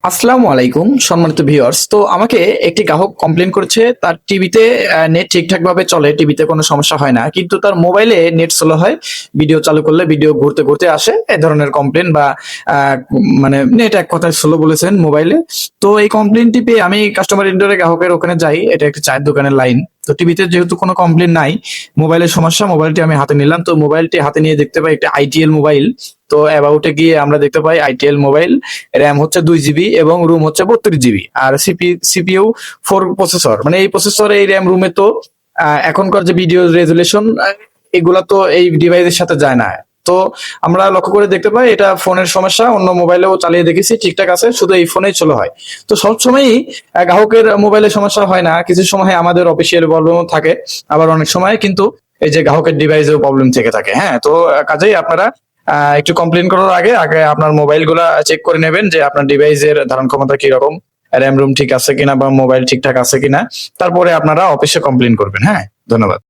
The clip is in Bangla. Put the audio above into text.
আসসালামু আলাইকুম সম্মানিত ভিউয়ার্স। তো আমাকে একটি গ্রাহক কমপ্লেন করেছে তার টিভিতে নেট ঠিকঠাক ভাবে চলে, টিভিতে কোনো সমস্যা হয় না, কিন্তু তার মোবাইলে নেট স্লো হয়। ভিডিও চালু করলে ভিডিও ঘুরতে ঘুরতে আসে, এই ধরনের কমপ্লেন বা মানে নেট এক কথায় স্লো বলেছেন মোবাইলে। তো এই কমপ্লেনটি পেয়ে আমি কাস্টমার ইন্টারে গ্রাহকের ওখানে যাই। এটা একটা চায়ের দোকানের লাইন। তো টিভিতে যেহেতু কোনো কমপ্লেন নাই, মোবাইলের সমস্যা, মোবাইলটি আমি হাতে নিলাম। তো মোবাইলটি হাতে নিয়ে দেখতে পাই একটা আইটিএল মোবাইল। তো অ্যাবাউটে গিয়ে আমরা দেখতে পাই আইটিএল মোবাইল, র্যাম হচ্ছে 2 জিবি এবং রুম হচ্ছে 32 জিবি, আর সিপিইউ 4 প্রসেসর। মানে এই প্রসেসর এই র্যাম রুমে তো এখনকার যে ভিডিও রেজুলেশন এগুলা তো এই ডিভাইসের সাথে যায় না। তো আমরা লক্ষ্য করে দেখতে পাই এটা ফোনের সমস্যা, অন্য মোবাইলেও চালিয়ে দেখেছি ঠিকঠাক আছে, শুধু এই ফোনেই চলো হয়। তো সবসময়ই গ্রাহকের মোবাইলে সমস্যা হয় না, কিছু সময় আমাদের অফিসিয়াল প্রবলেমও থাকে, আবার অনেক সময় কিন্তু এই যে গ্রাহকের ডিভাইসেও প্রবলেম থেকে থাকে। হ্যাঁ, তো কাজেই আপনারা একটু কমপ্লেন করার আগে আগে আপনার মোবাইল গুলা চেক করে নেবেন যে আপনার ডিভাইসের ধারণ ক্ষমতা কিরকম, র্যাম রুম ঠিক আছে কিনা বা মোবাইল ঠিকঠাক আছে কিনা। তারপরে আপনারা অফিসে কমপ্লেন করবেন। হ্যাঁ, ধন্যবাদ।